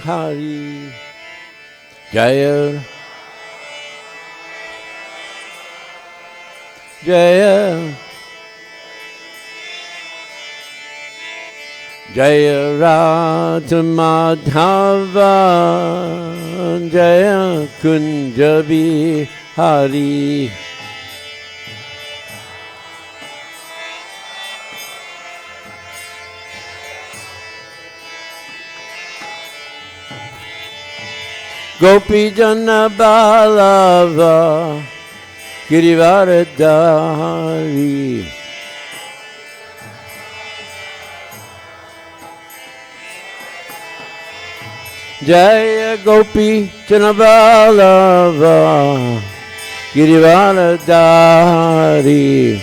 Hari yayur Jaya Jaya Radha Madhava Jaya Kunja Hari Gopi Jana Balava Girivaradhari Jaya Gopi Jana Balava Girivaradhari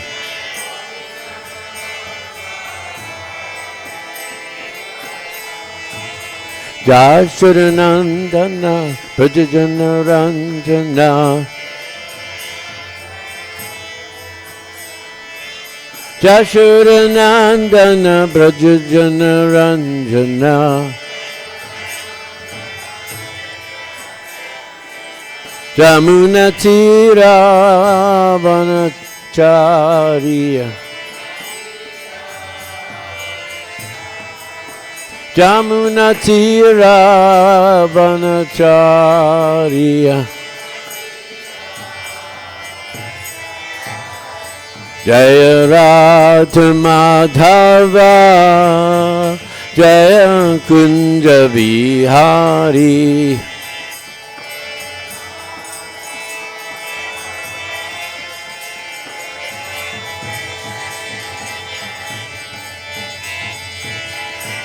Jāśrī-nandana Prajajana Ranjana Jāśrī-nandana Prajajana Ranjana Jamuna-tira vanacārya Jamuna-tira vanacārya Jaya Radha Madhava Jaya Kunja Vihari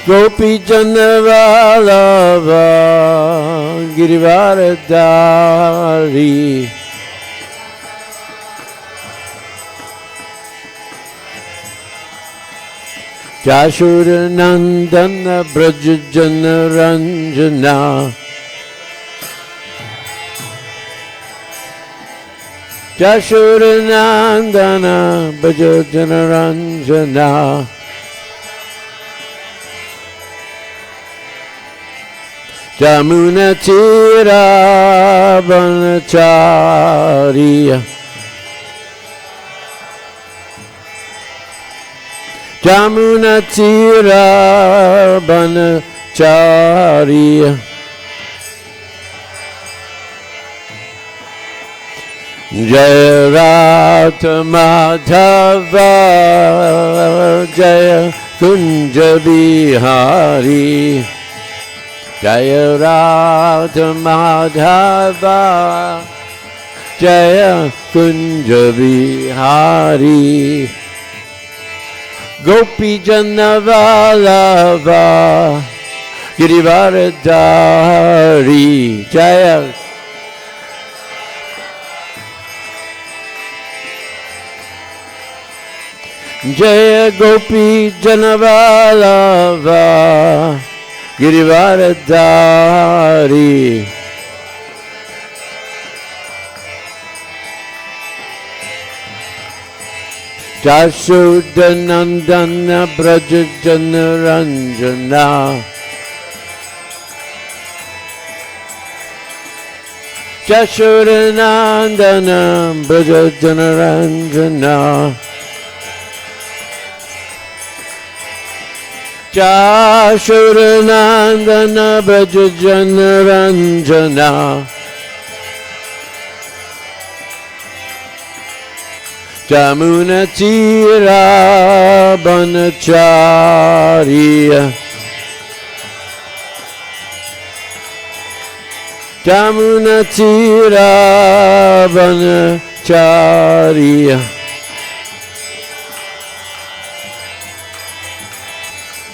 Gopi Jana Vallabha Girivaradhari Jāśrī-nandana Brajajana Ranjana Jāśrī-nandana Brajajana Ranjana Jamuna-tira vanacārya Jamuna-tira vanacārya Jaya Radha Madhava Jaya Kunja Vihari Jaya Radha Madhava Jaya Kunja Vihari Gopi Jana Vallabha Girivaradhari Jaya Jaya Gopi Jana Vallabha Girivaradhari Jāśrī-nandana Brajajana Ranjana Jāśrī-nandana Brajajana Ranjana Jāśrī-nandana Brajajana Ranjana Jamuna-tira vanacārya Jamuna-tira vanacārya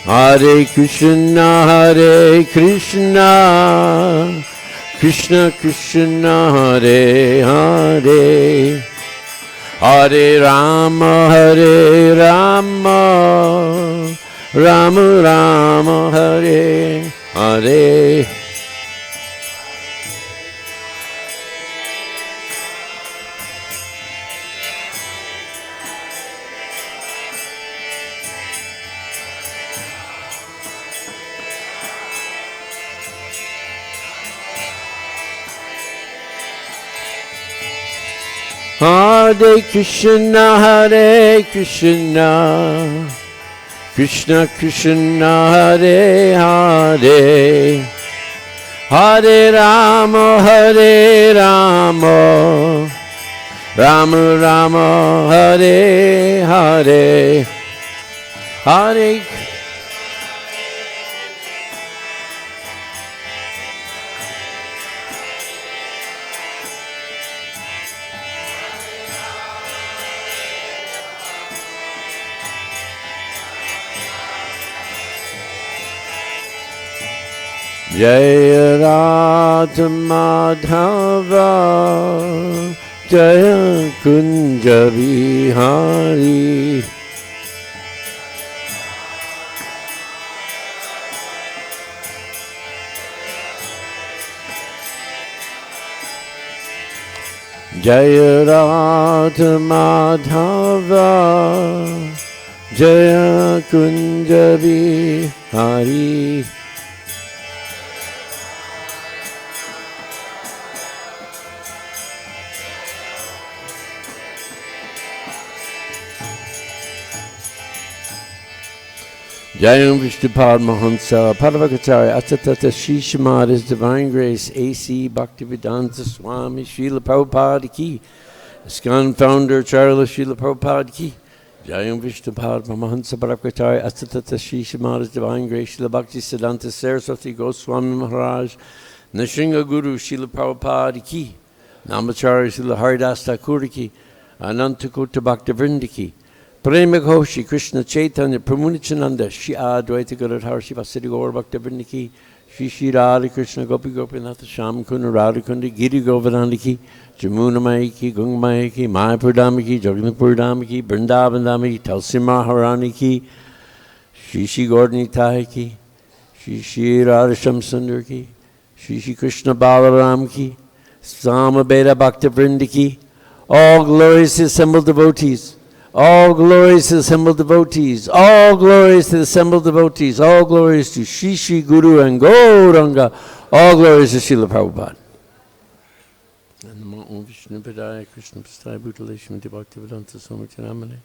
Hare Krishna Krishna Krishna Hare Hare Hare Rama Rama Rama Hare Hare Hare Krishna, Hare Krishna, Krishna Krishna, Hare Hare, Hare Rama, Hare Rama, Rama Rama, Hare Hare, Hare Jaya Madhava, Jaya Kunja Bihari. Jaya Radha Madhava, Jaya Kunja Bihari. Jayam Vishnupad-Mahansa, Padavakacharya, Achatata Shishimad, His Divine Grace, A.C. Bhaktivedanta Swami, Srila Prabhupada Ki, ISKCON Founder, Charla Srila Prabhupada Ki, Jayam Vishnupad-Mahansa, Padavakacharya, Achatata Shishimad, His Divine Grace, Srila Bhaktisiddhanta Saraswati Goswami Maharaj, Nrsimha Guru, Srila Prabhupada Ki, Namacharya Srila Haridas Thakur Ki, Anantakota Bhaktivinoda Ki, Prema Ghoshi, Krishna Chaitanya, Pramunichananda, Shri Advaita Gadadhara Shivasati Gaur Bhaktivinoda Ki, Shri Shri Radha Krishna Gopi Gopinath Sham Kunda Radha Kunda Giri Govardhana Ki, Jamuna Mai Ki, Gunga Mai Ki, Mayapur Dhami Ki, Jagannathpur Dhami Ki, Vrindavan Dhami Ki, Tulsi Maharani Ki, Shri Shri Gaurnitaha Ki, Shri Shri Radha Shamsundar Ki, Shri Shri Krishna Balaram Ki, Samaveda Bhaktivinoda Ki, all glorious assembled devotees. All glories to the assembled devotees. All glories to the assembled devotees. All glories to Shri Shri Guru and Gauranga. All glories to Srila Prabhupada. Namo Vishnu Padaya Krishna Prasthaya Bhutale Shrimati Bhaktivedanta Swami Namane.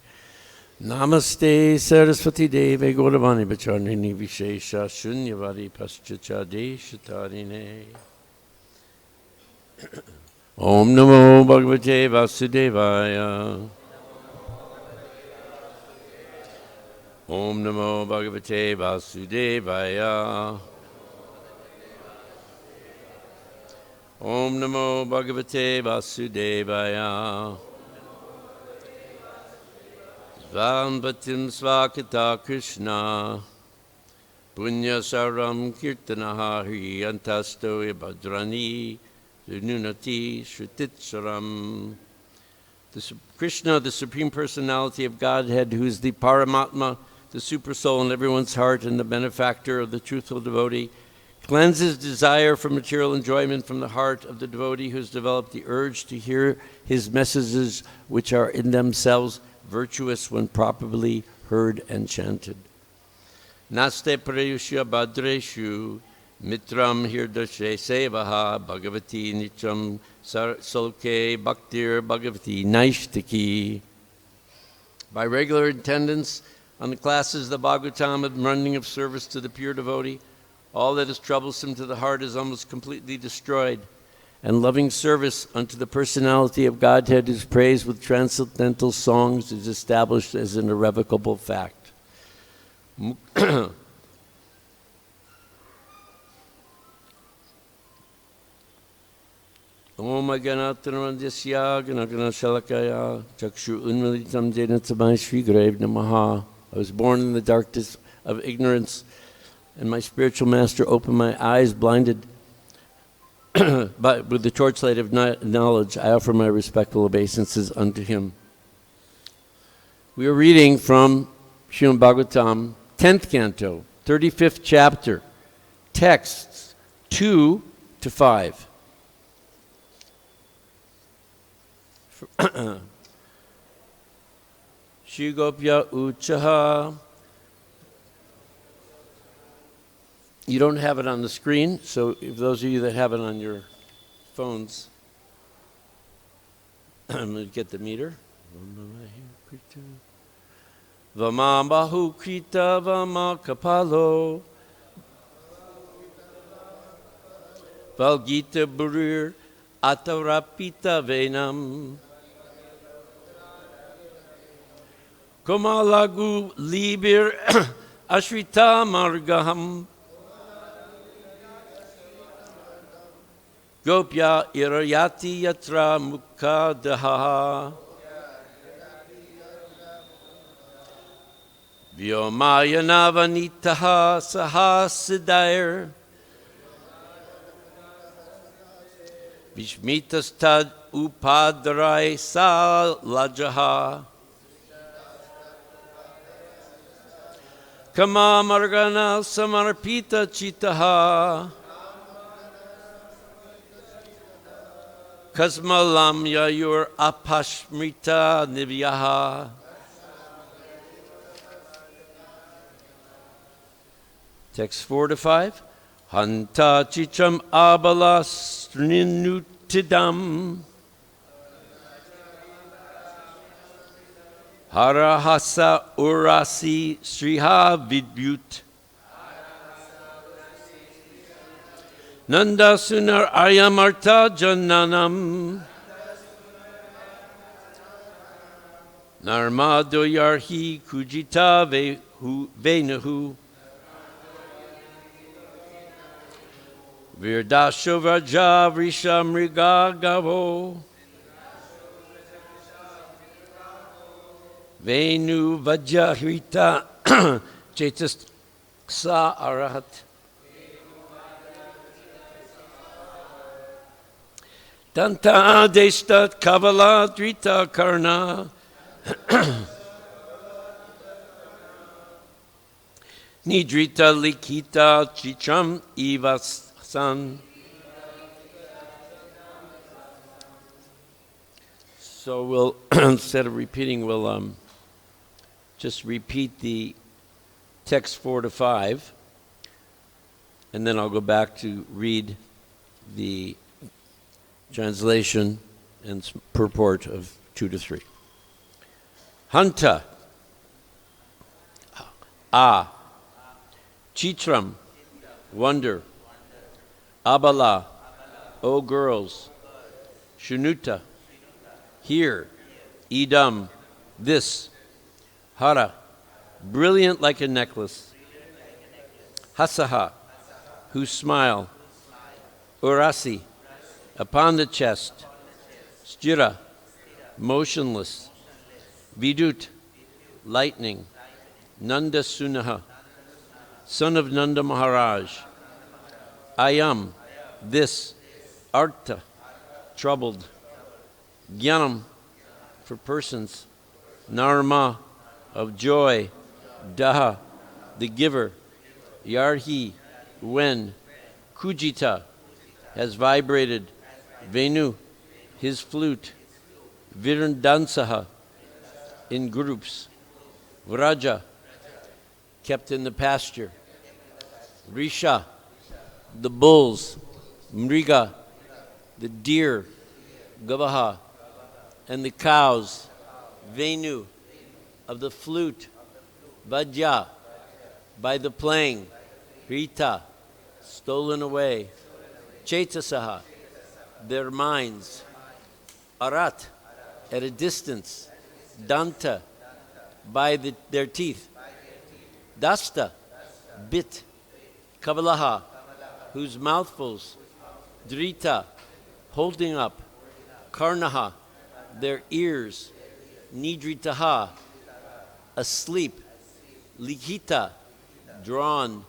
Namaste Saraswati Deve Gauravani Bacharnini Vishesha Shunyavadi Paschacha Deshatarine. Om Namo Bhagavate Vasudevaya. Om Namo Bhagavate Vasudevaya. Om Namo Bhagavate Vasudevaya. Svanvatim Svakata Krishna Punya Saram Kirtanaha Hriyantasto Ibhadrani Nunati Shrutitsaram. Krishna, the Supreme Personality of Godhead, who is the Paramatma, the super soul in everyone's heart and the benefactor of the truthful devotee, cleanses desire for material enjoyment from the heart of the devotee who has developed the urge to hear his messages, which are in themselves virtuous when properly heard and chanted. Naste prayushya badreshu mitram hirdashe sevaha bhagavati nityam solke bhaktir bhagavati naishtaki. By regular attendance on the classes of the Bhagavatam and running of service to the pure devotee, all that is troublesome to the heart is almost completely destroyed, and loving service unto the personality of Godhead, whose praise with transcendental songs is established as an irrevocable fact. Om Ganatranandasya Ganaganashalakaya Chakshu Unmilitam Jena Tamai Shri Grave Namaha. I was born in the darkness of ignorance, and my spiritual master opened my eyes, blinded but with the torchlight of knowledge. I offer my respectful obeisances unto him. We are reading from Srimad Bhagavatam, 10th canto, 35th chapter, texts 2 to 5. śrī-gopya ūcuḥ. You don't have it on the screen, so if those of you that have it on your phones, Let's get the meter. Vāma-bāhu-kṛta-vāma-kapolo, valgita-bhrur, adharārpita-veṇum, komalāṅgulibhir, āśrita-mārgaṁ, gopya īrayati yatra mukundaḥ, vyoma-yāna-vanitāḥ, saha siddhair, vismitās upadhārya sa-lajjāḥ, kāma-mārgaṇa-samarpita-cittāḥ, kaśmalaṁ yayur apasmṛta-nīvyaḥ. Text 4 to 5. Hanta chitram abala srinutidam. Harahasa urasi sriha vidbut. Nanda sunar ayamarta jananam. Narmado yarhi kujita venuhu. Virdasho vraja vrisha mrigagavo. Venu vajahita chetas sa arahat. Tanta destat kavala drita karna. Nidrita likita chicham ivasan. So we'll, instead of repeating, we'll just repeat the text 4 to 5, and then I'll go back to read the translation and purport of 2 to 3. Hanta, chitram, wonder, abala, O girls, shunuta, hear, idam, this, hara, brilliant like a necklace, hasaha, who smile, urasi, upon the chest, sthira, motionless, vidut, lightning, Nanda Sunaha, son of Nanda Maharaj, ayam, this, arta, troubled, jnanam, for persons, narma, of joy, daha, the giver, yarhi, when, kujita, has vibrated, venu, his flute, virandansaha, in groups, vraja, kept in the pasture, risha, the bulls, mriga, the deer, gavaha, and the cows, venu, of the flute, vajja, by the playing, rita, stolen away, chetasaha, their minds, arat, at a distance, danta, by their teeth, dasta, bit, kapolaḥ, whose mouthfuls, drita, holding up, karnaha, their ears, nidritaha, asleep, likita, drawn,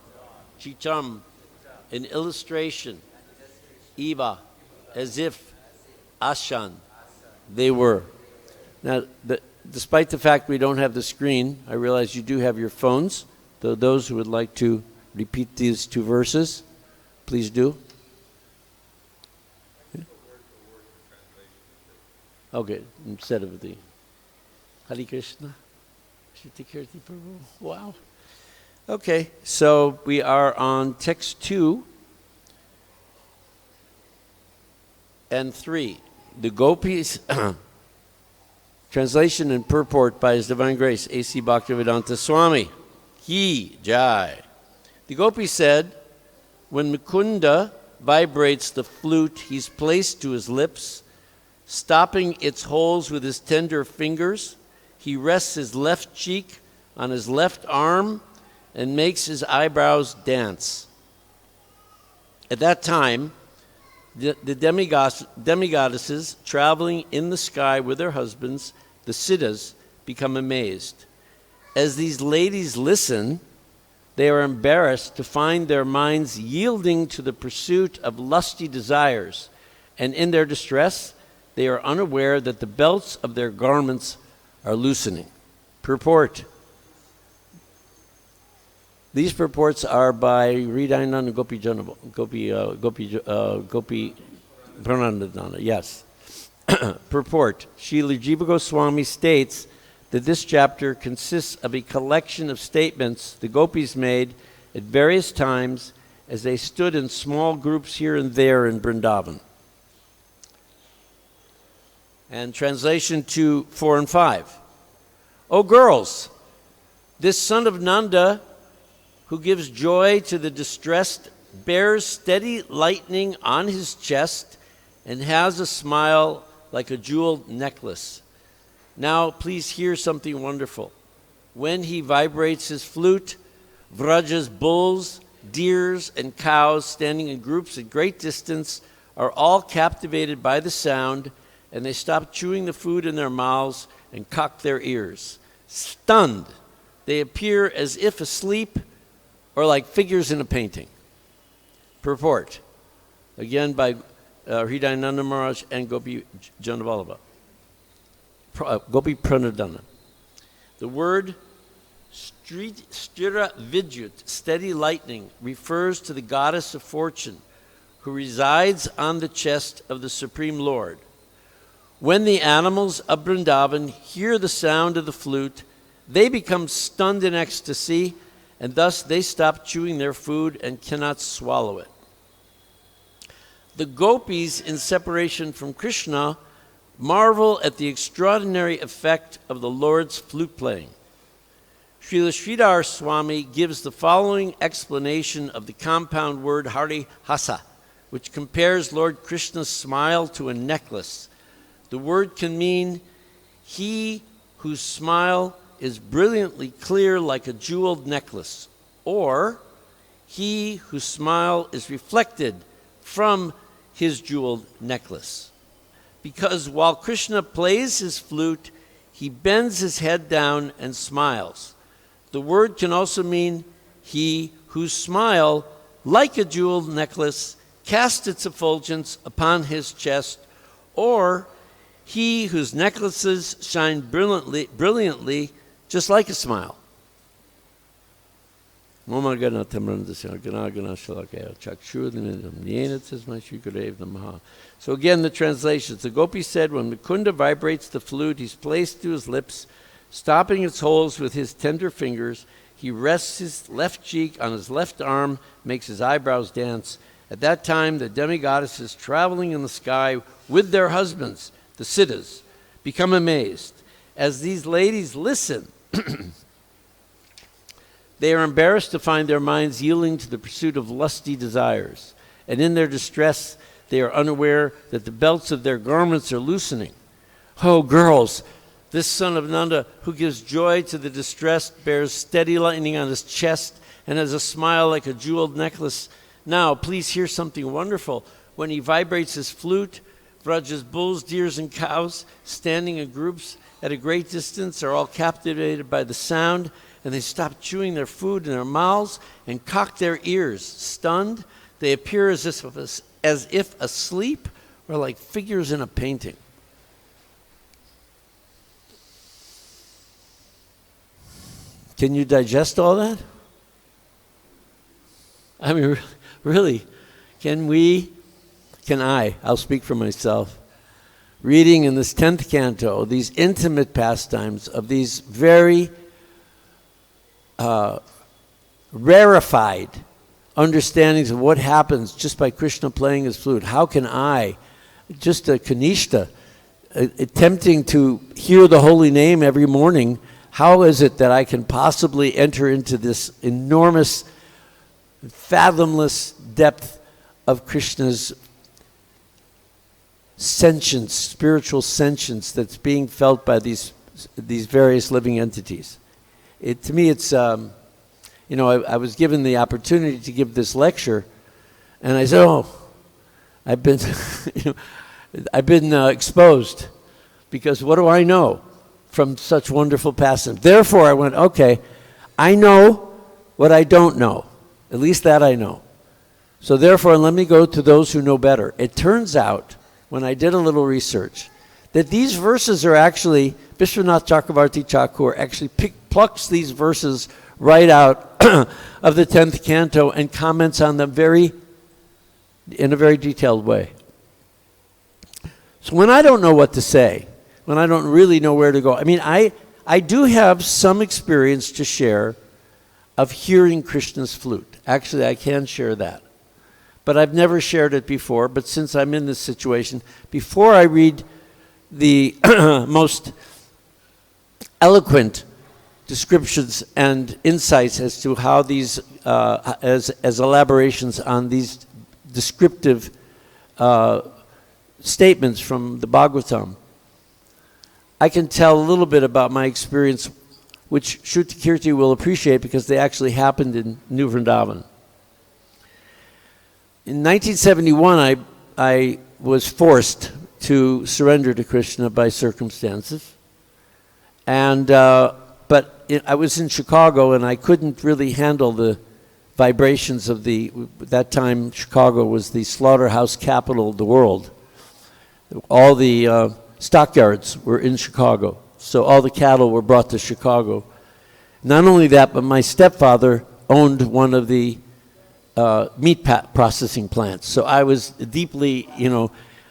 chitam, an illustration, iva, as if, ashan, they were. Now, despite the fact we don't have the screen, I realize you do have your phones. Those who would like to repeat these 2 verses, please do. Okay, instead of the Hare Krishna. Wow. Okay, so we are on text 2 and 3. The gopīs Translation and purport by His Divine Grace, A.C. Bhaktivedanta Swami. He, Jai. The gopi said, when Mukunda vibrates the flute he's placed to his lips, stopping its holes with his tender fingers, he rests his left cheek on his left arm and makes his eyebrows dance. At that time, the demigoddesses traveling in the sky with their husbands, the siddhas, become amazed. As these ladies listen, they are embarrassed to find their minds yielding to the pursuit of lusty desires, and in their distress, they are unaware that the belts of their garments are loosening. Purport. These purports are by Hridayananda Gopi Pranandana. Yes. Purport. Srila Jiva Goswami states that this chapter consists of a collection of statements the gopis made at various times as they stood in small groups here and there in Vrindavan. And translation to 4 and 5. O girls, this son of Nanda, who gives joy to the distressed, bears steady lightning on his chest and has a smile like a jeweled necklace. Now please hear something wonderful. When he vibrates his flute, Vraja's bulls, deers, and cows standing in groups at great distance are all captivated by the sound, and they stop chewing the food in their mouths and cock their ears. Stunned, they appear as if asleep or like figures in a painting. Purport, again by Hridayananda Maharaj and Gopi Janavallabha. Gopi Pranadana. The word stira vidyut, steady lightning, refers to the goddess of fortune who resides on the chest of the Supreme Lord. When the animals of Vrindavan hear the sound of the flute, they become stunned in ecstasy, and thus they stop chewing their food and cannot swallow it. The gopis, in separation from Krishna, marvel at the extraordinary effect of the Lord's flute playing. Srila Sridhar Swami gives the following explanation of the compound word harihasa, which compares Lord Krishna's smile to a necklace. The word can mean he whose smile is brilliantly clear like a jeweled necklace, or he whose smile is reflected from his jeweled necklace. Because while Krishna plays his flute, he bends his head down and smiles. The word can also mean he whose smile, like a jeweled necklace, casts its effulgence upon his chest, or he whose necklaces shine brilliantly, just like a smile. So again, the translations. The gopi said, when Mukunda vibrates the flute, he's placed to his lips, stopping its holes with his tender fingers. He rests his left cheek on his left arm, makes his eyebrows dance. At that time, the demigoddesses traveling in the sky with their husbands, the siddhas, become amazed. As these ladies listen, they are embarrassed to find their minds yielding to the pursuit of lusty desires, and in their distress, they are unaware that the belts of their garments are loosening. Oh, girls, this son of Nanda, who gives joy to the distressed, bears steady lightning on his chest and has a smile like a jeweled necklace. Now, please hear something wonderful. When he vibrates his flute, Vraja's bulls, deers, and cows, standing in groups at a great distance, are all captivated by the sound, and they stop chewing their food in their mouths and cock their ears. Stunned, they appear as if asleep or like figures in a painting. Can you digest all that? I mean, really, I'll speak for myself, reading in this 10th canto these intimate pastimes of these very rarefied understandings of what happens just by Krishna playing his flute. How can I, just a kanishta, attempting to hear the holy name every morning, how is it that I can possibly enter into this enormous, fathomless depth of Krishna's sentience, spiritual sentience that's being felt by these various living entities? To me, it's, I was given the opportunity to give this lecture, and I said, I've been, I've been exposed, because what do I know from such wonderful pastimes? Therefore, I went, okay, I know what I don't know. At least that I know. So therefore, let me go to those who know better. It turns out, when I did a little research, that these verses are actually, Vishwanath Chakravarti Thakur actually plucks these verses right out of the 10th canto and comments on them in a very detailed way. So when I don't know what to say, when I don't really know where to go, I mean, I do have some experience to share of hearing Krishna's flute. Actually, I can share that. But I've never shared it before. But since I'm in this situation, before I read the most eloquent descriptions and insights as to how these, as elaborations on these descriptive statements from the Bhagavatam, I can tell a little bit about my experience, which Shruti Kirti will appreciate because they actually happened in New Vrindavan. In 1971, I was forced to surrender to Krishna by circumstances. And, I was in Chicago, and I couldn't really handle the vibrations of that time Chicago was the slaughterhouse capital of the world. All the stockyards were in Chicago, so all the cattle were brought to Chicago. Not only that, but my stepfather owned one of the meat processing plants. So I was deeply,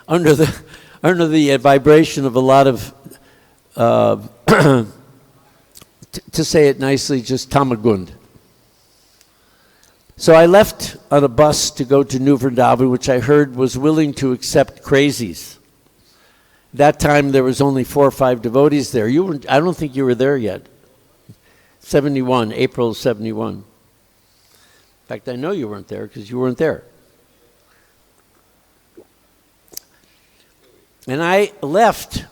under the vibration of a lot of, to say it nicely, just tamagund. So I left on a bus to go to New Vrindavan, which I heard was willing to accept crazies. That time there was only 4 or 5 devotees there. I don't think you were there yet. 71, April 71. In fact, I know you weren't there because you weren't there. And I left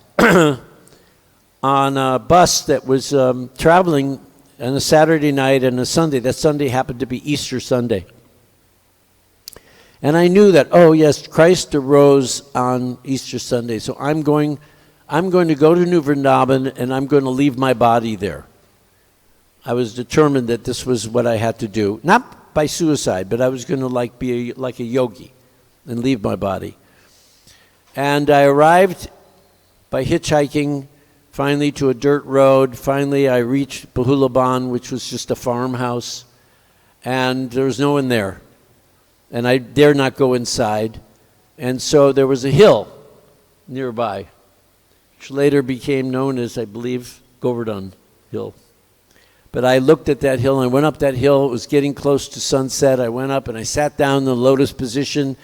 on a bus that was traveling on a Saturday night and a Sunday. That Sunday happened to be Easter Sunday. And I knew that, oh yes, Christ arose on Easter Sunday, so I'm going to go to New Vrindavan and I'm going to leave my body there. I was determined that this was what I had to do. Not by suicide, but I was going to be like a yogi and leave my body. And I arrived by hitchhiking finally to a dirt road. Finally, I reached Bahulaban, which was just a farmhouse, and there was no one there. And I dare not go inside. And so there was a hill nearby, which later became known as, I believe, Govardhan Hill. But I looked at that hill, and I went up that hill. It was getting close to sunset. I went up and I sat down in the lotus position.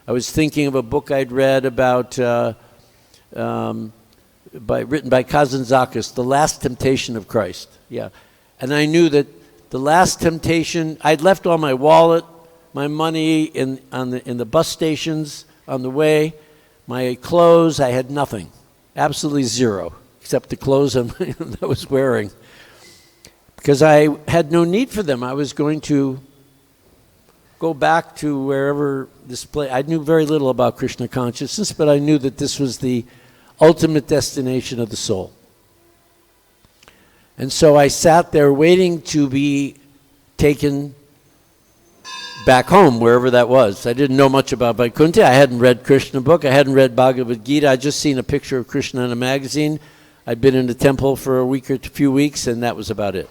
I was thinking of a book I'd read about, written by Kazantzakis, The Last Temptation of Christ. Yeah. And I knew that the last temptation, I'd left all my wallet, my money in the bus stations on the way, my clothes. I had nothing, absolutely zero, except the clothes I was wearing, because I had no need for them. I was going to go back to wherever this place. I knew very little about Krishna consciousness, but I knew that this was the ultimate destination of the soul. And so I sat there waiting to be taken back home, wherever that was. I didn't know much about Vaikuntha. I hadn't read Krishna book. I hadn't read Bhagavad Gita. I'd just seen a picture of Krishna in a magazine. I'd been in the temple for a week or a few weeks, and that was about it.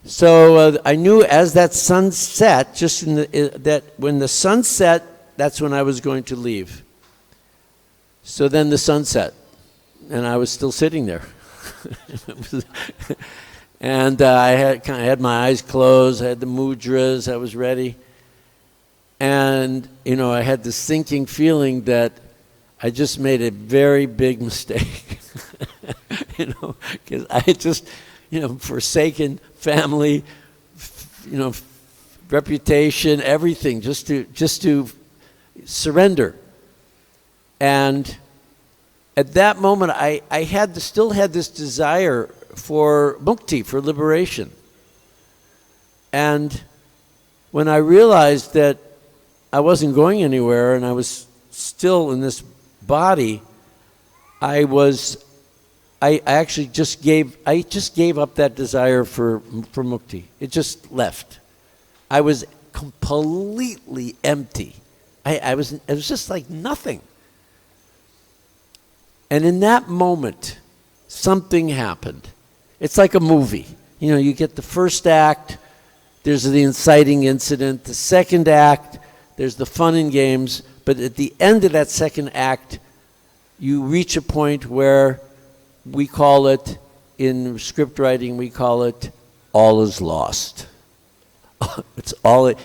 So I knew as that sun set, that when the sun set, that's when I was going to leave. So then the sun set, and I was still sitting there. And I had my eyes closed, I had the mudras, I was ready. And, I had this sinking feeling that I just made a very big mistake, because I had just, forsaken family, reputation, everything, just to surrender. And at that moment, I still had this desire for mukti, for liberation. And when I realized that I wasn't going anywhere and I was still in this body, I actually just gave up that desire for mukti. It just left. I was completely empty. It was just like nothing. And in that moment, something happened. It's like a movie. You get the first act, there's the inciting incident. The second act, there's the fun and games. But at the end of that second act, you reach a point where we call it, in script writing, we call it, all is lost.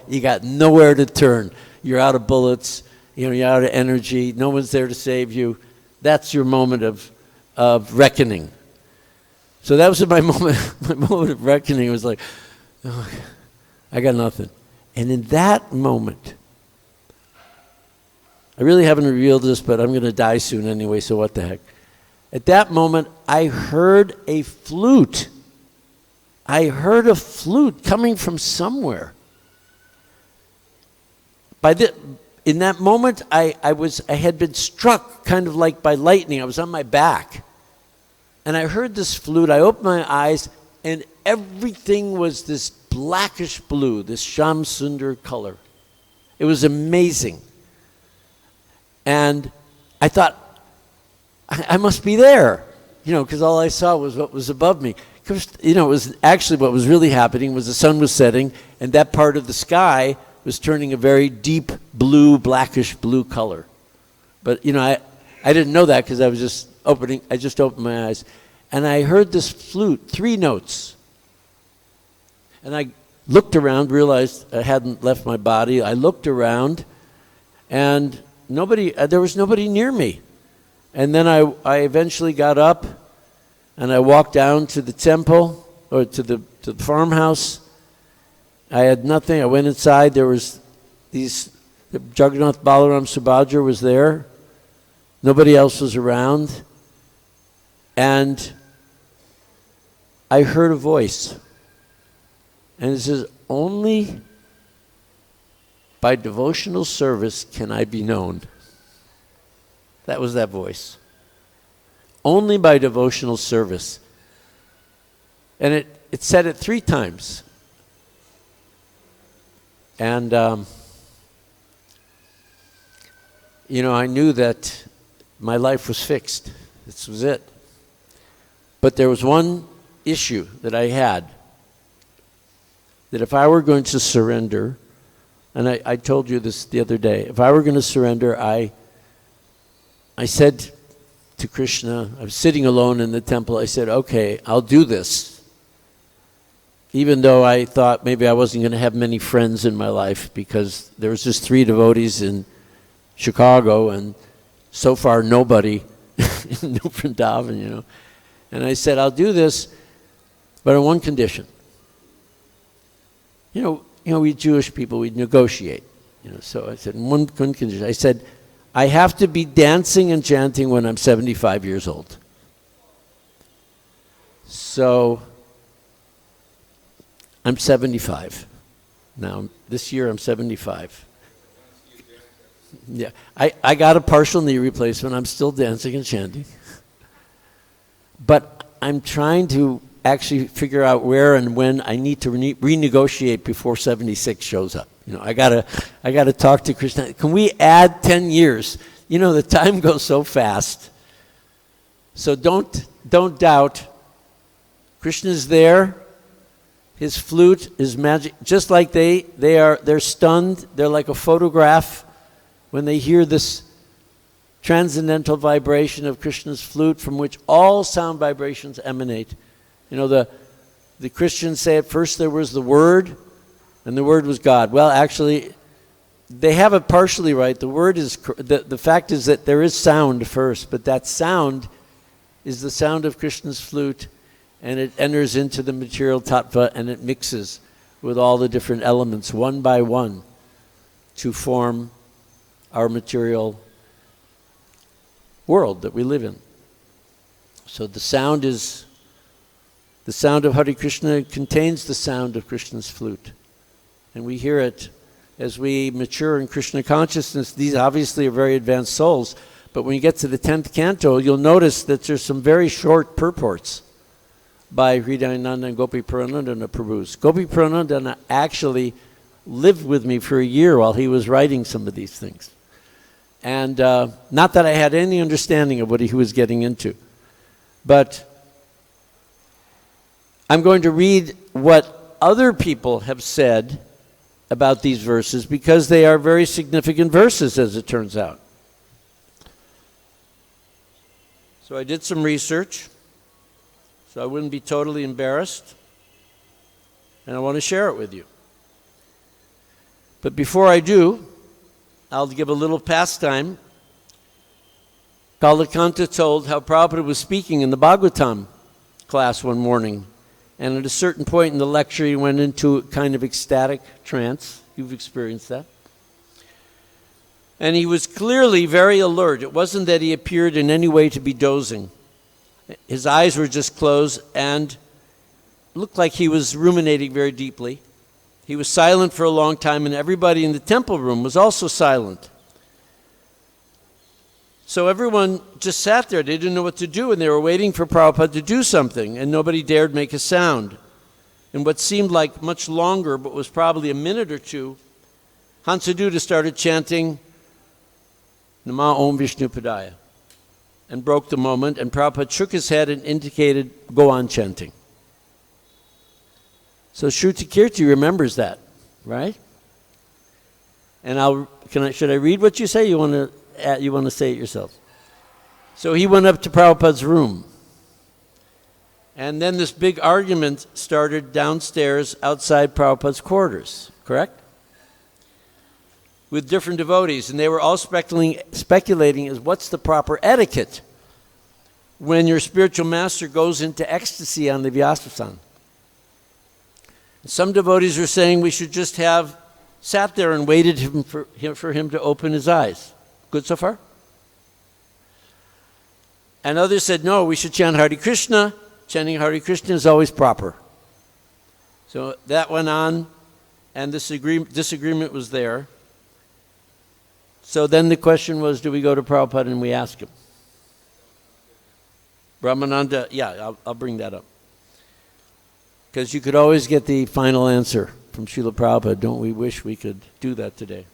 You got nowhere to turn. You're out of bullets, you're out of energy, no one's there to save you. That's your moment of reckoning. So that was my moment. My moment of reckoning was like, oh, I got nothing. And in that moment, I really haven't revealed this, but I'm going to die soon anyway, so what the heck. At that moment, I heard a flute. I heard a flute coming from somewhere. In that moment, I had been struck kind of like by lightning. I was on my back. And I heard this flute. I opened my eyes, and everything was this blackish blue, this Sham Sundar color. It was amazing. And I thought, I must be there, because all I saw was what was above me. It was actually what was really happening was the sun was setting, and that part of the sky was turning a very deep blue, blackish blue color. But, I didn't know that because I just opened my eyes. And I heard this flute, 3 notes. And I looked around, realized I hadn't left my body. I looked around, and there was nobody near me. And then I eventually got up, and I walked down to the temple, or to the farmhouse. I had nothing. I went inside. There was Jagannath, Balaram, Subhadra was there. Nobody else was around. And I heard a voice. And it says, only by devotional service can I be known. That was that voice. Only by devotional service. And it said it 3 times. And, I knew that my life was fixed. This was it. But there was one issue that I had, that if I were going to surrender, and I told you this the other day, if I were going to surrender, I said to Krishna, I was sitting alone in the temple, I said, okay, I'll do this. Even though I thought maybe I wasn't going to have many friends in my life, because there was just 3 devotees in Chicago, and so far nobody in New Vrindavan, And I said, I'll do this, but on one condition. We Jewish people, we negotiate. So I said, one condition. I said, I have to be dancing and chanting when I'm 75 years old. So I'm 75. Now, this year I'm 75. Yeah, I got a partial knee replacement. I'm still dancing and chanting. But I'm trying to actually figure out where and when I need to renegotiate before 76 shows up. I gotta talk to Krishna. Can we add 10 years? The time goes so fast. So don't doubt. Krishna's there. His flute is magic. Just like they're stunned. They're like a photograph when they hear this transcendental vibration of Krishna's flute, from which all sound vibrations emanate. The Christians say at first there was the Word, and the Word was God. Well, actually, they have it partially right. The word is, the fact is that there is sound first, but that sound is the sound of Krishna's flute, and it enters into the material tattva and it mixes with all the different elements one by one to form our material world that we live in. So the sound is, the sound of Hare Krishna contains the sound of Krishna's flute. And we hear it as we mature in Krishna consciousness. These obviously are very advanced souls, but when you get to the 10th canto, you'll notice that there's some very short purports by Hridayananda and Gopi Paranandana Prabhus. Gopi Paranandana actually lived with me for a year while he was writing some of these things. And not that I had any understanding of what he was getting into, but I'm going to read what other people have said about these verses because they are very significant verses, as it turns out. So I did some research so I wouldn't be totally embarrassed, and I want to share it with you. But before I do, I'll give a little pastime. Kalakanta told how Prabhupada was speaking in the Bhagavatam class one morning, and at a certain point in the lecture he went into a kind of ecstatic trance. You've experienced that. And he was clearly very alert. It wasn't that he appeared in any way to be dozing. His eyes were just closed and looked like he was ruminating very deeply. He was silent for a long time, and everybody in the temple room was also silent. So everyone just sat there. They didn't know what to do, and they were waiting for Prabhupada to do something, and nobody dared make a sound. In what seemed like much longer, but was probably a minute or two, Hansaduta started chanting Nama Om Vishnu Padaya and broke the moment, and Prabhupada shook his head and indicated, go on chanting. So Shruti Kirti remembers that, right? And should I read what you say? You want to say it yourself? So he went up to Prabhupada's room. And then this big argument started downstairs outside Prabhupada's quarters, correct? With different devotees, and they were all speculating as what's the proper etiquette when your spiritual master goes into ecstasy on the Vyasasana. Some devotees were saying we should just have sat there and waited for him to open his eyes. Good so far? And others said, no, we should chant Hare Krishna. Chanting Hare Krishna is always proper. So that went on, and this disagreement was there. So then the question was, do we go to Prabhupada and we ask him? Brahmananda, yeah, I'll bring that up. Because you could always get the final answer from Srila Prabhupada. Don't we wish we could do that today?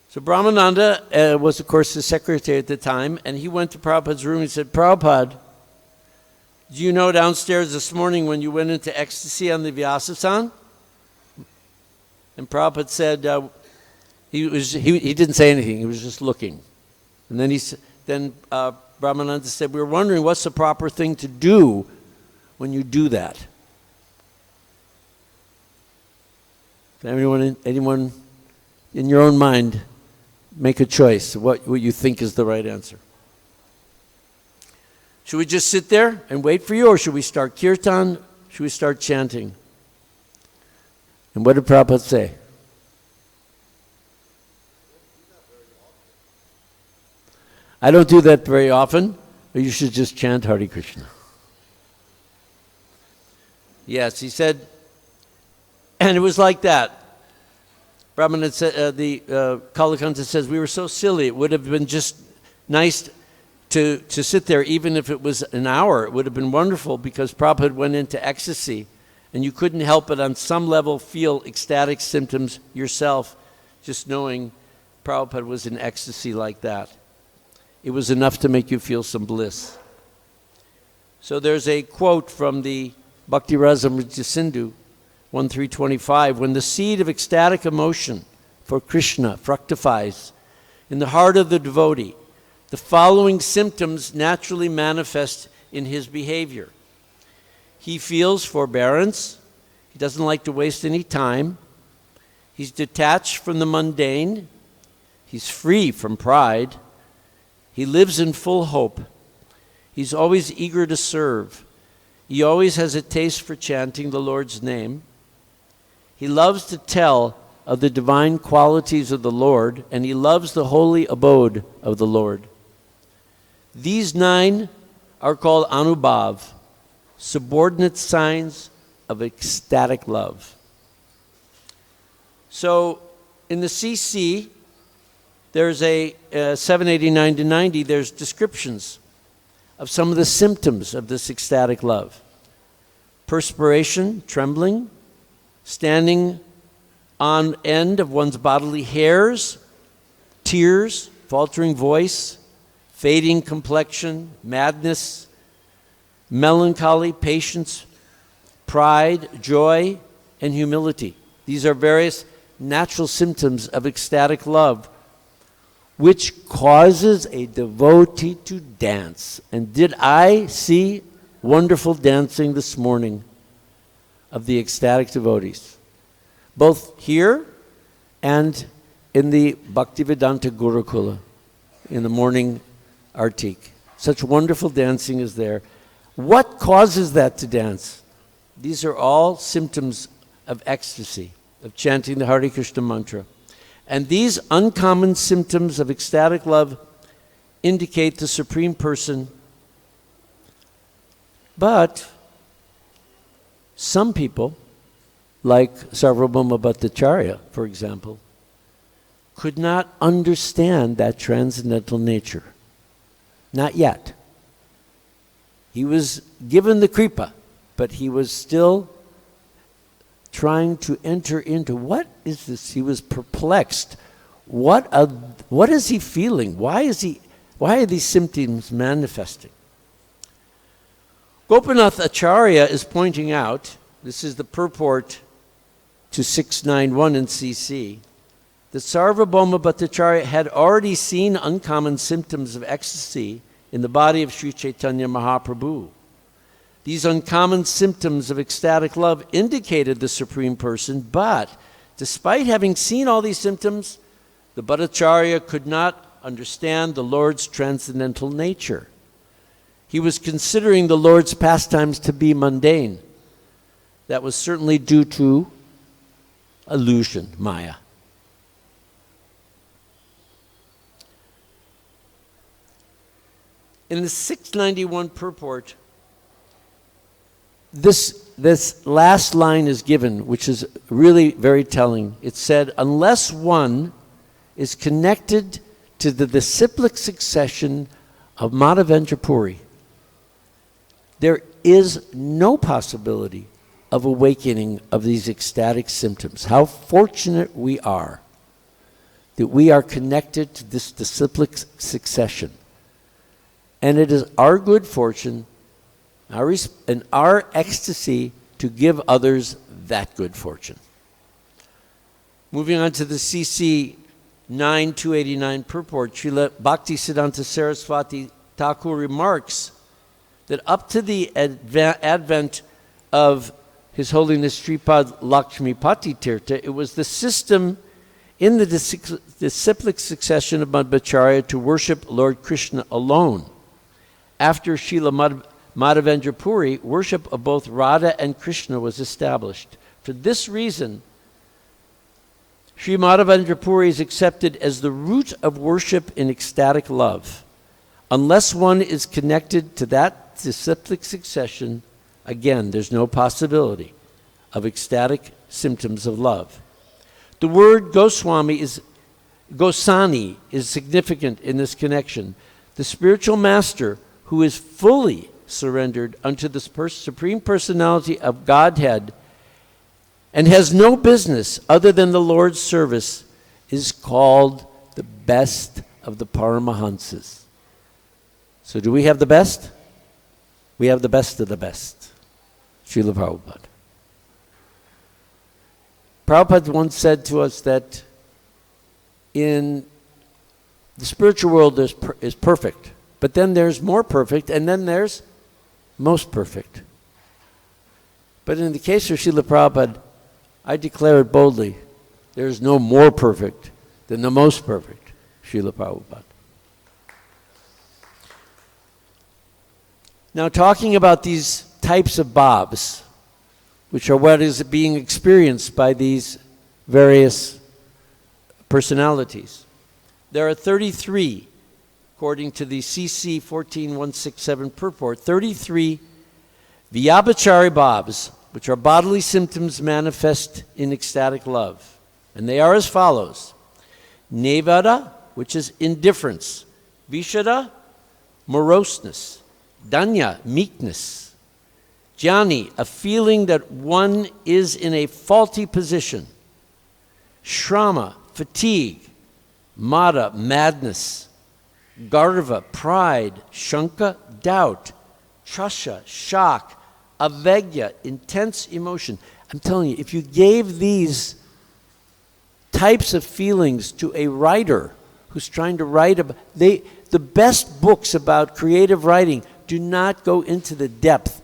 So Brahmananda was, of course, the secretary at the time, and he went to Prabhupada's room. He said, Prabhupada, do you know downstairs this morning when you went into ecstasy on the Vyasasana? And Prabhupada said, he didn't say anything. He was just looking. And then Brahmananda said, we were wondering what's the proper thing to do when you do that. Anyone in your own mind make a choice of what you think is the right answer? Should we just sit there and wait for you, or should we start kirtan? Should we start chanting? And what did Prabhupada say? I don't do that very often, but you should just chant Hare Krishna. Yes, he said, and it was like that. Brahmana said, Kalakanta says, we were so silly. It would have been just nice to sit there, even if it was an hour. It would have been wonderful because Prabhupada went into ecstasy, and you couldn't help but on some level feel ecstatic symptoms yourself, just knowing Prabhupada was in ecstasy like that. It was enough to make you feel some bliss. So there's a quote from the Bhakti Rasamrita Sindhu, 1.3.25, when the seed of ecstatic emotion for Krishna fructifies in the heart of the devotee, the following symptoms naturally manifest in his behavior. He feels forbearance. He doesn't like to waste any time. He's detached from the mundane. He's free from pride. He lives in full hope. He's always eager to serve. He always has a taste for chanting the Lord's name. He loves to tell of the divine qualities of the Lord, and he loves the holy abode of the Lord. These 9 are called anubhav, subordinate signs of ecstatic love. So in the CC, there's a 789 to 90, there's descriptions of some of the symptoms of this ecstatic love. Perspiration, trembling, standing on end of one's bodily hairs, tears, faltering voice, fading complexion, madness, melancholy, patience, pride, joy, and humility. These are various natural symptoms of ecstatic love, which causes a devotee to dance. And did I see wonderful dancing this morning of the ecstatic devotees, both here and in the Bhaktivedanta Gurukula in the morning artik. Such wonderful dancing is there. What causes that to dance? These are all symptoms of ecstasy, of chanting the Hare Krishna mantra. And these uncommon symptoms of ecstatic love indicate the Supreme Person. But some people, like Sarvabhauma Bhattacharya, for example, could not understand that transcendental nature. Not yet. He was given the kripa, but he was still trying to enter into, what is this? He was perplexed. What is he feeling? Why are these symptoms manifesting? Gopinath Acharya is pointing out, this is the purport to 691 in CC, that Sarvabhauma Bhattacharya had already seen uncommon symptoms of ecstasy in the body of Sri Chaitanya Mahaprabhu. These uncommon symptoms of ecstatic love indicated the Supreme Person, but despite having seen all these symptoms, the Bhattacharya could not understand the Lord's transcendental nature. He was considering the Lord's pastimes to be mundane. That was certainly due to illusion, maya. In the 691 purport, this last line is given, which is really very telling. It said, unless one is connected to the disciplic succession of Madhavendra Puri, there is no possibility of awakening of these ecstatic symptoms. How fortunate we are that we are connected to this disciplic succession. And it is our good fortune and our ecstasy to give others that good fortune. Moving on to the CC 9289 purport, Srila Bhaktisiddhanta Saraswati Thakur remarks that up to the advent of His Holiness Sripad Lakshmipati Tirtha, it was the system in the disciplic succession of Madhvacharya to worship Lord Krishna alone. After Srila Madhavendra Puri, worship of both Radha and Krishna was established. For this reason, Sri Madhavendra Puri is accepted as the root of worship in ecstatic love. Unless one is connected to that disciplic succession, again, there's no possibility of ecstatic symptoms of love. The word Goswami Gosani is significant in this connection. The spiritual master who is fully surrendered unto the Supreme Personality of Godhead and has no business other than the Lord's service is called the best of the Paramahansas. So do we have the best? We have the best of the best. Srila Prabhupada. Prabhupada once said to us that in the spiritual world is perfect, but then there's more perfect, and then there's most perfect. But in the case of Srila Prabhupada, I declare it boldly, There's no more perfect than the most perfect, Srila Prabhupada. Now, talking about these types of bhavs, which are what is being experienced by these various personalities. There are 33, according to the CC 14167 purport, 33 vyabhachari bhavs, which are bodily symptoms manifest in ecstatic love. And they are as follows. Nevada, which is indifference. Vishada, moroseness. Danya, meekness. Jnani, a feeling that one is in a faulty position. Shrama, fatigue. Mada, madness. Garva, pride. Shanka, doubt. Trasha, shock. Avegya, intense emotion. I'm telling you, if you gave these types of feelings to a writer who's trying to write about, the best books about creative writing do not go into the depth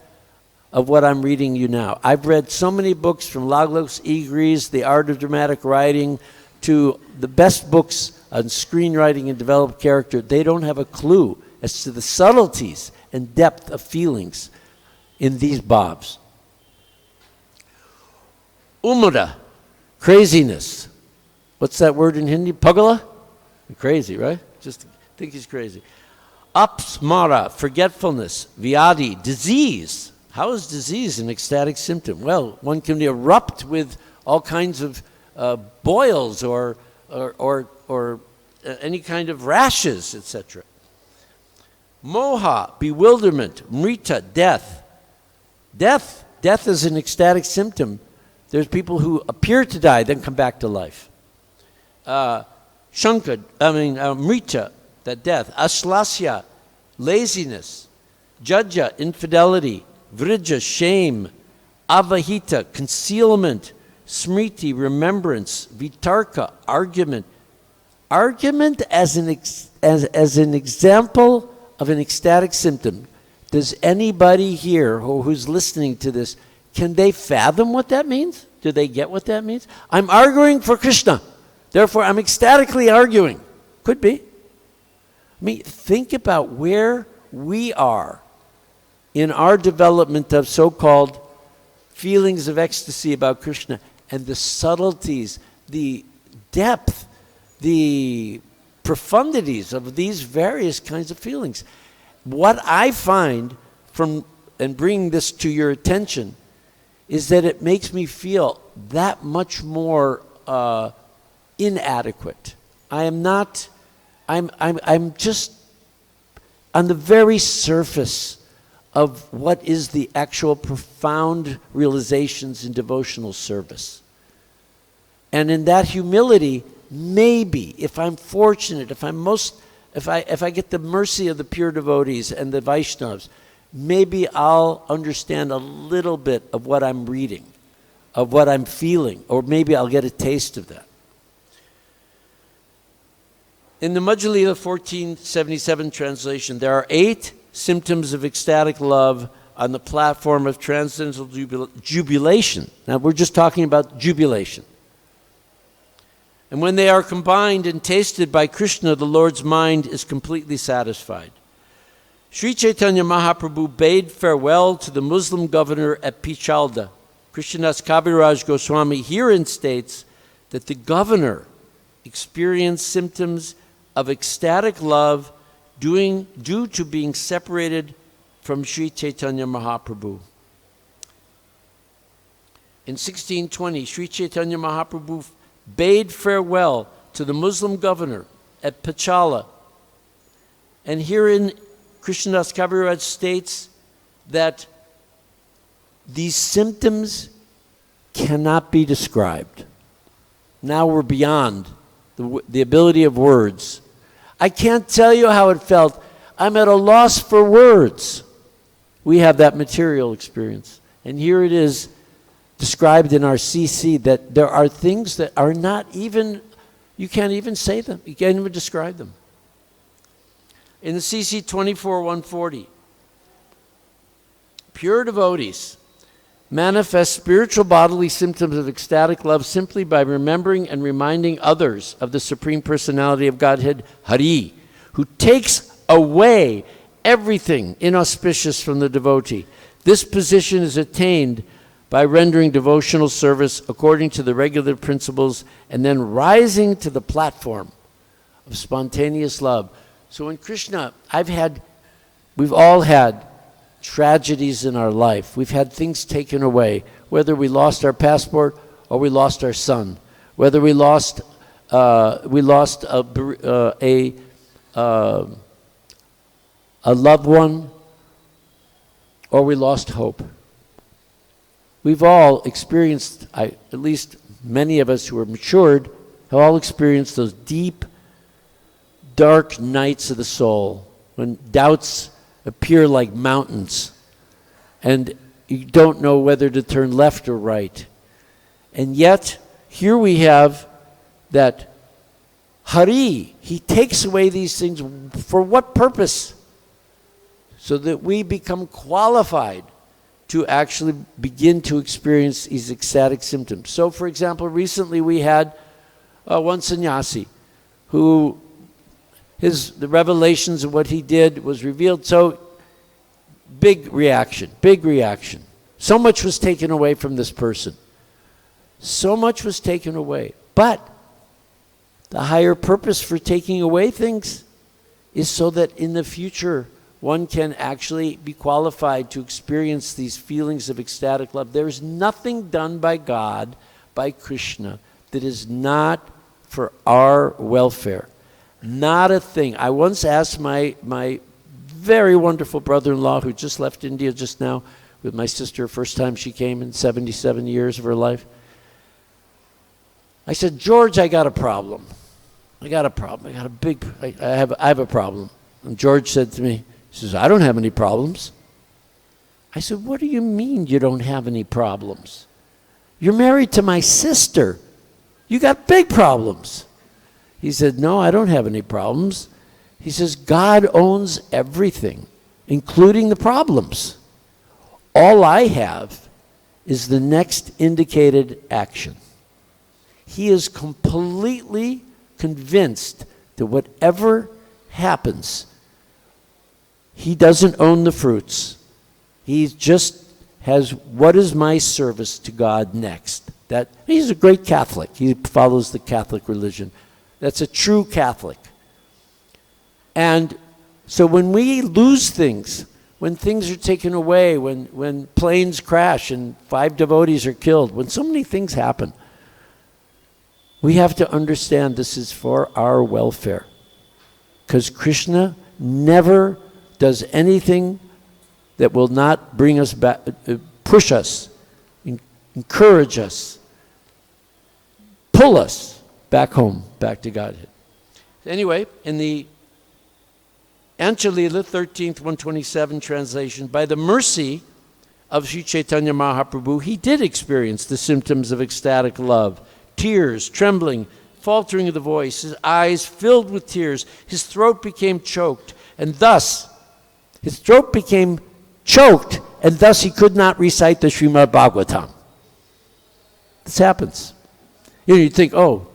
of what I'm reading you now. I've read so many books, from Lagos Igris, The Art of Dramatic Writing, to the best books on screenwriting and developed character. They don't have a clue as to the subtleties and depth of feelings in these bhavs. Umada, craziness. What's that word in Hindi? Pagala? Crazy, right? Just think he's crazy. Apasmṛta, forgetfulness. Vyadi, disease. How is disease an ecstatic symptom? Well, one can erupt with all kinds of boils or any kind of rashes, etc. Moha, bewilderment. Mrita, death. Death is an ecstatic symptom. There's people who appear to die, then come back to life. Mrita, that death. Aslasya, laziness. Jajja, infidelity. Vrija, shame. Avahita, concealment. Smriti, remembrance. Vitarka, argument. Argument as an example of an ecstatic symptom. Does anybody here who's listening to this, can they fathom what that means? Do they get what that means? I'm arguing for Krishna. Therefore, I'm ecstatically arguing. Could be. I mean, think about where we are in our development of so-called feelings of ecstasy about Krishna, and the subtleties, the depth, the profundities of these various kinds of feelings. What I find from, and bringing this to your attention, is that it makes me feel that much more inadequate. I'm just on the very surface of what is the actual profound realizations in devotional service. And in that humility, maybe, if I'm fortunate, if I get the mercy of the pure devotees and the Vaishnavas, maybe I'll understand a little bit of what I'm reading, of what I'm feeling, or maybe I'll get a taste of that. In the Madhya-lila 1477 translation, there are 8 symptoms of ecstatic love on the platform of transcendental jubilation. Now, we're just talking about jubilation. And when they are combined and tasted by Krishna, the Lord's mind is completely satisfied. Sri Chaitanya Mahaprabhu bade farewell to the Muslim governor at Pichalda. Krishnadas Kaviraj Goswami herein states that the governor experienced symptoms of ecstatic love due to being separated from Sri Chaitanya Mahaprabhu. In 1620, Sri Chaitanya Mahaprabhu bade farewell to the Muslim governor at Pichala. And herein, Krishnadas Kaviraj states that these symptoms cannot be described. Now we're beyond the ability of words. I can't tell you how it felt. I'm at a loss for words. We have that material experience. And here it is described in our CC that there are things that are not even, you can't even say them. You can't even describe them. In the CC 24-140, pure devotees manifests spiritual bodily symptoms of ecstatic love simply by remembering and reminding others of the Supreme Personality of Godhead, Hari, who takes away everything inauspicious from the devotee. This position is attained by rendering devotional service according to the regular principles and then rising to the platform of spontaneous love. So in Krishna, we've all had tragedies in our life. We've had things taken away, whether we lost our passport or we lost our son, whether we lost a loved one, or we lost hope. We've all experienced, at least many of us who are matured, have all experienced those deep, dark nights of the soul when doubts appear like mountains and you don't know whether to turn left or right. And yet, here we have that Hari, he takes away these things. For what purpose? So that we become qualified to actually begin to experience these ecstatic symptoms. So, for example, recently we had one sannyasi who the revelations of what he did was revealed. So, big reaction. So much was taken away from this person. So much was taken away. But the higher purpose for taking away things is so that in the future one can actually be qualified to experience these feelings of ecstatic love. There is nothing done by God, by Krishna, that is not for our welfare. Not a thing. I once asked my very wonderful brother-in-law who just left India just now with my sister, first time she came in 77 years of her life. I said, George, I got a problem. I have a problem. And George said to me, he says, I don't have any problems. I said, what do you mean you don't have any problems? You're married to my sister. You got big problems. He said, no, I don't have any problems. He says, God owns everything, including the problems. All I have is the next indicated action. He is completely convinced that whatever happens, he doesn't own the fruits. He just has, what is my service to God next? That he's a great Catholic. He follows the Catholic religion. That's a true Catholic. And so when we lose things, when things are taken away, when planes crash and 5 devotees are killed, when so many things happen, we have to understand this is for our welfare. Because Krishna never does anything that will not bring us back, push us, encourage us, pull us back home, back to Godhead. Anyway, in the Anchalila 13th 127 translation, by the mercy of Sri Chaitanya Mahaprabhu, he did experience the symptoms of ecstatic love, tears, trembling, faltering of the voice, his eyes filled with tears, his throat became choked, and thus he could not recite the Srimad Bhagavatam. This happens. You'd think, oh,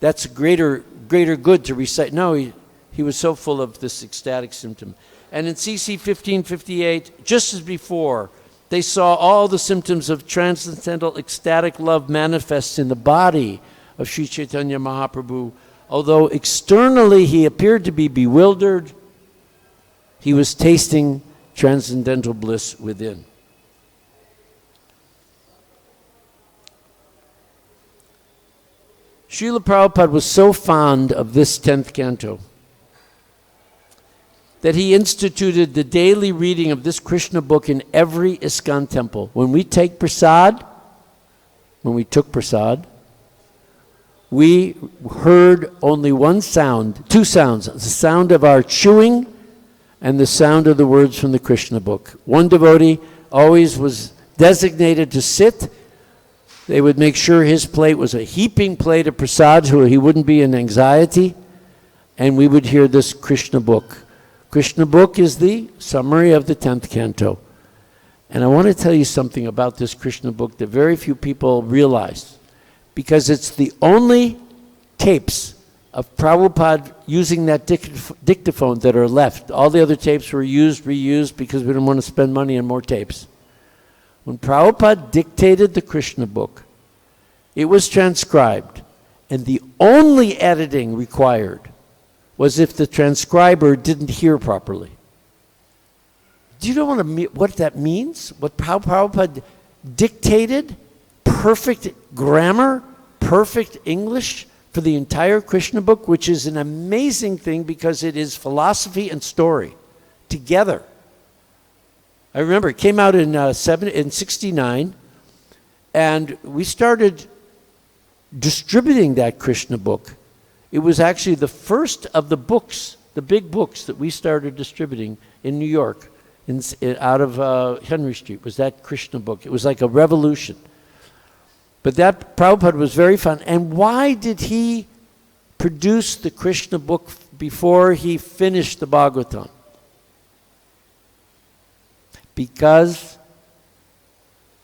that's greater good to recite. No, he was so full of this ecstatic symptom. And in CC 1558, just as before, they saw all the symptoms of transcendental ecstatic love manifest in the body of Sri Chaitanya Mahaprabhu. Although externally he appeared to be bewildered, he was tasting transcendental bliss within. Srila Prabhupada was so fond of this 10th canto that he instituted the daily reading of this Krishna book in every ISKCON temple. When we took prasad, we heard only two sounds, the sound of our chewing and the sound of the words from the Krishna book. One devotee always was designated to sit. They would make sure his plate was a heaping plate of prasad so he wouldn't be in anxiety, and we would hear this Krishna book. Krishna book is the summary of the 10th canto. And I want to tell you something about this Krishna book that very few people realize, because it's the only tapes of Prabhupada using that dictaphone that are left. All the other tapes were used, reused, because we didn't want to spend money on more tapes. When Prabhupada dictated the Krishna book, it was transcribed, and the only editing required was if the transcriber didn't hear properly. Do you know what that means? What Prabhupada dictated? Perfect grammar, perfect English for the entire Krishna book, which is an amazing thing because it is philosophy and story together. I remember it came out in 69, and we started distributing that Krishna book. It was actually the first of the books, the big books that we started distributing in New York, out of Henry Street, was that Krishna book. It was like a revolution. But that Prabhupada was very fun. And why did he produce the Krishna book before he finished the Bhagavatam? Because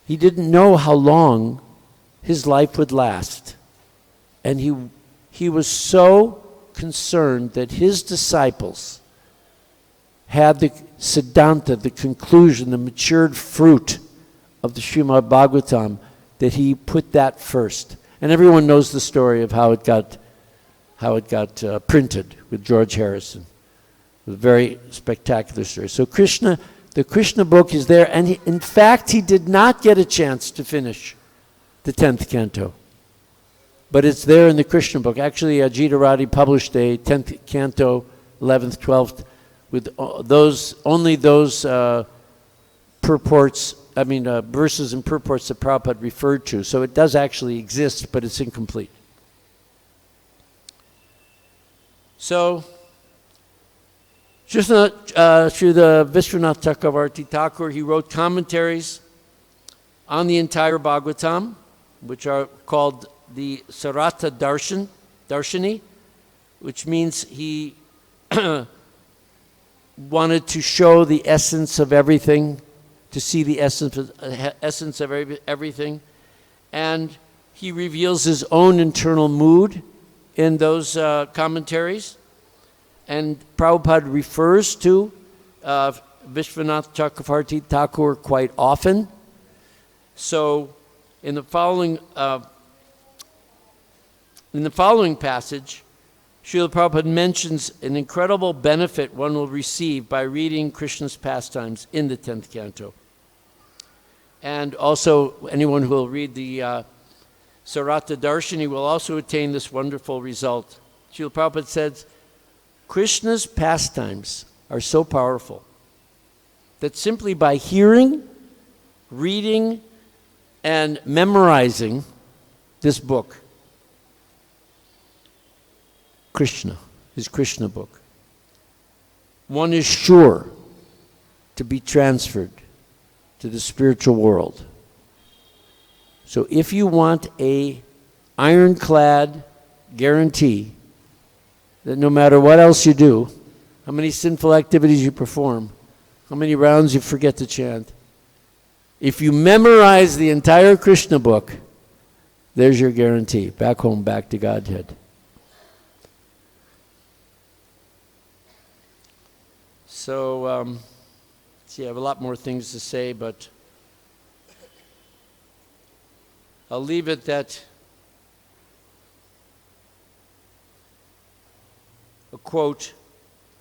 he didn't know how long his life would last. And he was so concerned that his disciples had the siddhanta, the conclusion, the matured fruit of the Srimad Bhagavatam, that he put that first. And everyone knows the story of how it got printed with George Harrison. It was a very spectacular story. So the Krishna book is there, and in fact, he did not get a chance to finish the 10th canto. But it's there in the Krishna book. Actually, Ajita Radhi published a 10th canto, 11th, 12th, with only those verses and purports that Prabhupada referred to. So it does actually exist, but it's incomplete. So, Srila Vishwanath Chakravarti Thakur, he wrote commentaries on the entire Bhagavatam, which are called the Sarata Darshani, which means he wanted to show the essence of everything, to see the essence of everything. And he reveals his own internal mood in those commentaries. And Prabhupada refers to Vishwanath Chakravarti Thakur quite often. So in the following passage, Srila Prabhupada mentions an incredible benefit one will receive by reading Krishna's pastimes in the 10th canto. And also, anyone who will read the Sarata Darshani will also attain this wonderful result. Srila Prabhupada says, Krishna's pastimes are so powerful that simply by hearing, reading, and memorizing this book, Krishna, his Krishna book, one is sure to be transferred to the spiritual world. So if you want a ironclad guarantee that no matter what else you do, how many sinful activities you perform, how many rounds you forget to chant, if you memorize the entire Krishna book, there's your guarantee. Back home, back to Godhead. So, see, I have a lot more things to say, but I'll leave it that a quote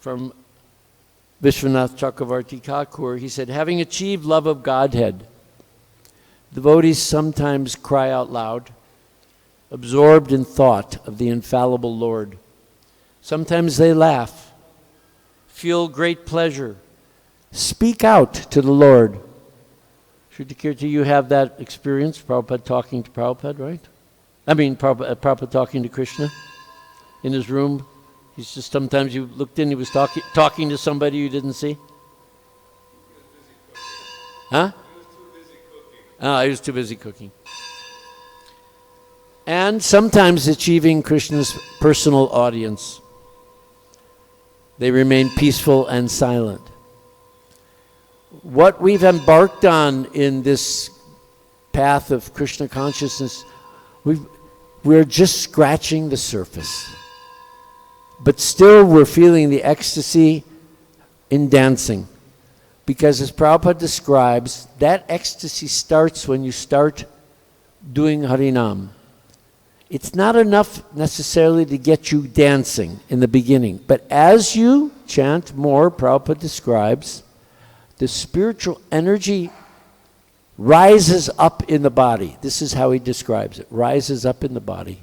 from Vishwanath Chakravarti Thakur. He said, having achieved love of Godhead, devotees sometimes cry out loud, absorbed in thought of the infallible Lord. Sometimes they laugh, feel great pleasure, speak out to the Lord. Shri-Kirti, you have that experience, Prabhupada talking to Prabhupada, right? I mean, Prabhupada talking to Krishna in his room. He's just, sometimes you looked in, he was talking to somebody you didn't see. Huh? He was too busy cooking. And sometimes achieving Krishna's personal audience. They remain peaceful and silent. what we've embarked on in this path of Krishna consciousness, we're just scratching the surface. But still we're feeling the ecstasy in dancing. Because as Prabhupada describes, that ecstasy starts when you start doing Harinam. It's not enough necessarily to get you dancing in the beginning. But as you chant more, Prabhupada describes, the spiritual energy rises up in the body. This is how he describes it, rises up in the body.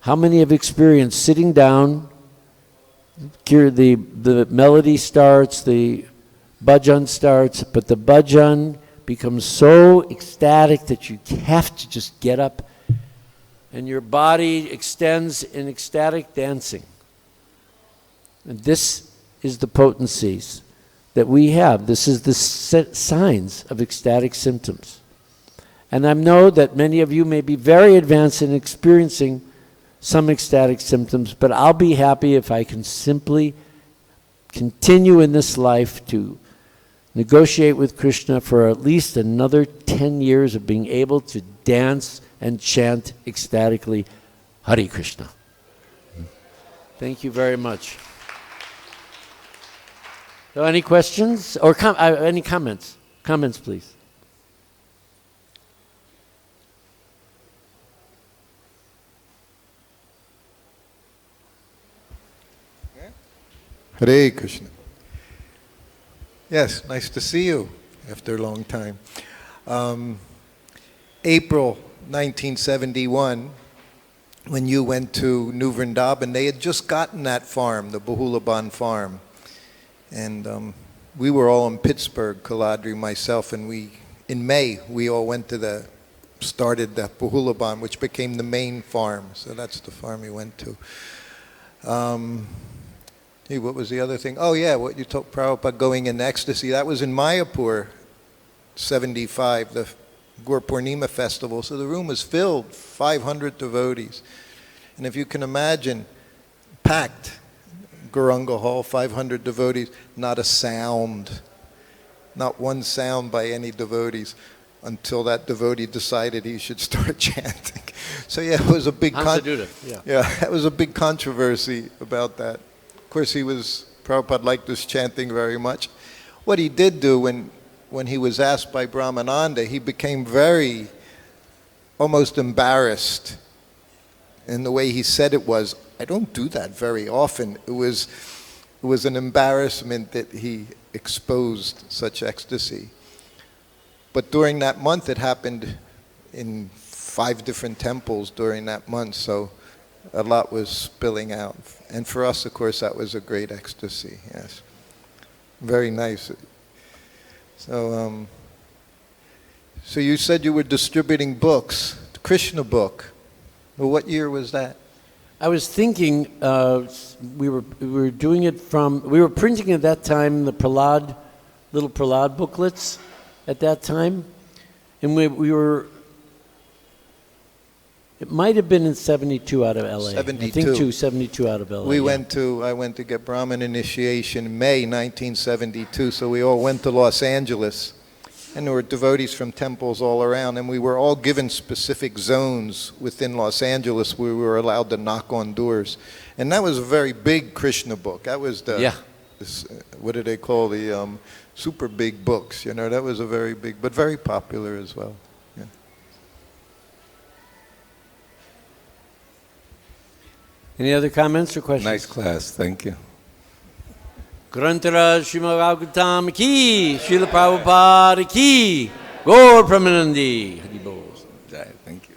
How many have experienced sitting down, the melody starts, the bhajan starts, but the bhajan becomes so ecstatic that you have to just get up and your body extends in ecstatic dancing. And this is the potencies that we have. This is the signs of ecstatic symptoms. And I know that many of you may be very advanced in experiencing some ecstatic symptoms, but I'll be happy if I can simply continue in this life to negotiate with Krishna for at least another 10 years of being able to dance and chant ecstatically Hare Krishna. Thank you very much. So any questions or any comments? Comments, please. Hare Krishna. Yes, nice to see you after a long time. April 1971, when you went to New Vrindavan, they had just gotten that farm, the Bahulaban farm. And we were all in Pittsburgh, Kaladri, myself, and in May, we all went to started the Bahulaban, which became the main farm. So that's the farm we went to. What was the other thing? Oh yeah, what you told Prabhupada going in ecstasy. That was in Mayapur, 75, the Gaur Purnima festival. So the room was filled, 500 devotees. And if you can imagine, packed, Gauranga Hall, 500 devotees, not a sound, not one sound by any devotees until that devotee decided he should start chanting. So yeah, it was a big that was a big controversy about that. Of course, Prabhupada liked this chanting very much. What he did do when he was asked by Brahmananda, he became very, almost embarrassed. And the way he said it was, I don't do that very often. It was an embarrassment that he exposed such ecstasy. But during that month, it happened in 5 different temples during that month, so a lot was spilling out. And for us, of course, that was a great ecstasy, yes. Very nice. So, so you said you were distributing books, the Krishna book. Well, what year was that? I was thinking we were doing it we were printing at that time the little Prahlad booklets at that time, and we were. It might have been in 72 out of LA. 72. I think 72 out of LA. I went to get Brahmin initiation in May 1972, so we all went to Los Angeles. And there were devotees from temples all around, and we were all given specific zones within Los Angeles where we were allowed to knock on doors. And that was a very big Krishna book. That was what do they call the super big books, you know, that was a very big, but very popular as well. Yeah. Any other comments or questions? Nice class, thank you. Grantara Srimad Bhagavatam ki, Srila Prabhupada ki, Gaur Pramanandi. Thank you.